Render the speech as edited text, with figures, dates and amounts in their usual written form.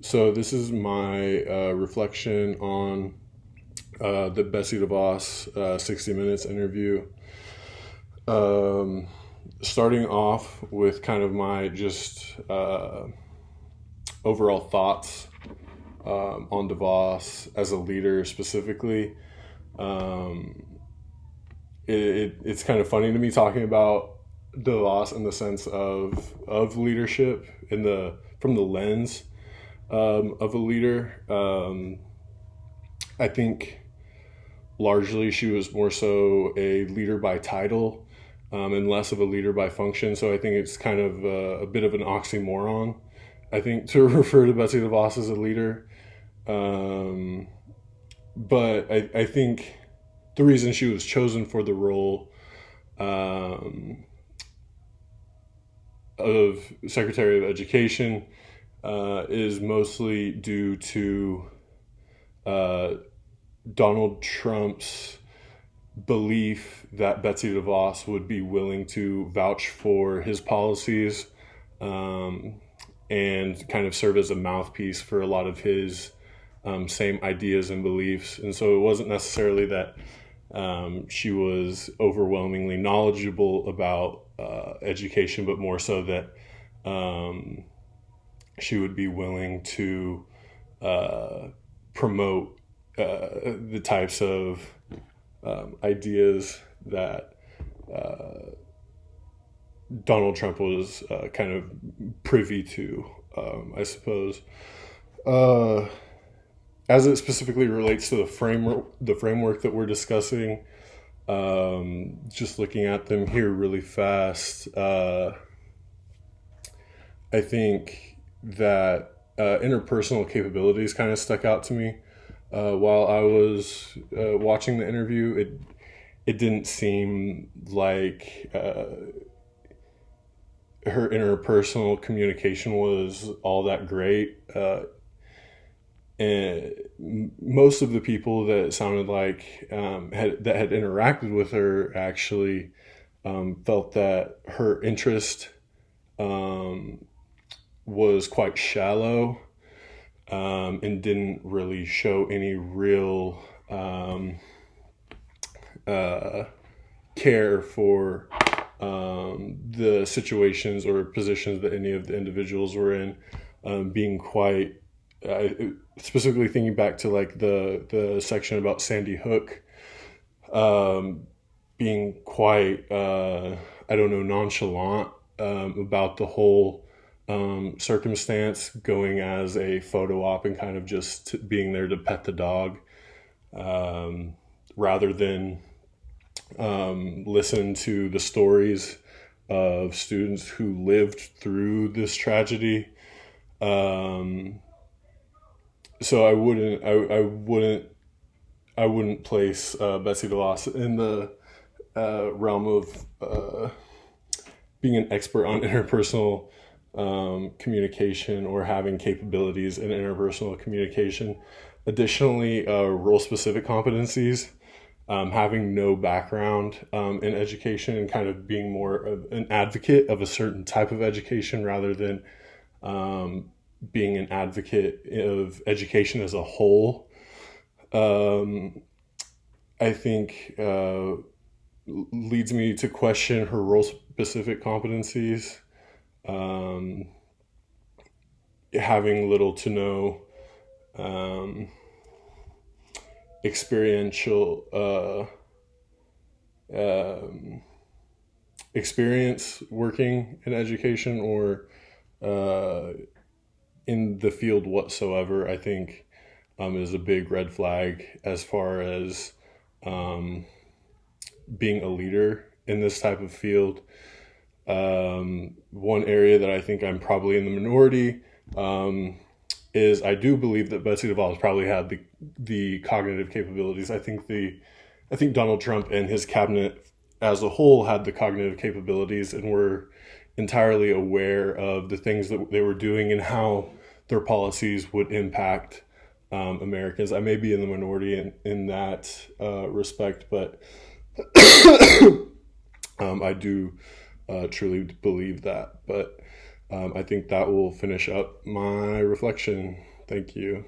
So this is my reflection on the Betsy DeVos 60 Minutes interview. Um, Starting off with kind of my just overall thoughts on DeVos as a leader specifically. Um, it's kind of funny to me talking about DeVos in the sense of leadership in the from the lens of a leader. I think largely she was more so a leader by title and less of a leader by function. So I think it's kind of a bit of an oxymoron, I think, to refer to Betsy DeVos as a leader. Um, but I think the reason she was chosen for the role um, of Secretary of Education is mostly due to uh, Donald Trump's belief that Betsy DeVos would be willing to vouch for his policies um, and kind of serve as a mouthpiece for a lot of his same ideas and beliefs. And so it wasn't necessarily that she was overwhelmingly knowledgeable about education, but more so that um, she would be willing to uh, promote the types of ideas that Donald Trump was kind of privy to, I suppose. Uh, as it specifically relates to the framework that we're discussing, just looking at them here really fast, I think that interpersonal capabilities kind of stuck out to me while I was watching the interview. It didn't seem like her interpersonal communication was all that great. And most of the people that it sounded like that had interacted with her actually felt that her interest um, was quite shallow and didn't really show any real uh, care for the situations or positions that any of the individuals were in, being quite uh, specifically thinking back to like the section about Sandy Hook, um, being quite I don't know, nonchalant about the whole circumstance, going as a photo op and kind of just being there to pet the dog, um, rather than listen to the stories of students who lived through this tragedy. Um, so I wouldn't place Betsy DeVos in the realm of being an expert on interpersonal communication or having capabilities in interpersonal communication. Additionally, role specific competencies, having no background in education and kind of being more of an advocate of a certain type of education rather than um, being an advocate of education as a whole. Um, I think leads me to question her role specific competencies, um, having little to no um, experiential um, experience working in education or uh, in the field whatsoever. I think is a big red flag as far as um, being a leader in this type of field. One area that I think I'm probably in the minority is I do believe that Betsy DeVos probably had the cognitive capabilities. I think Donald Trump and his cabinet as a whole had the cognitive capabilities and were entirely aware of the things that they were doing and how their policies would impact Americans. I may be in the minority in that respect, but I do truly believe that. But I think that will finish up my reflection. Thank you.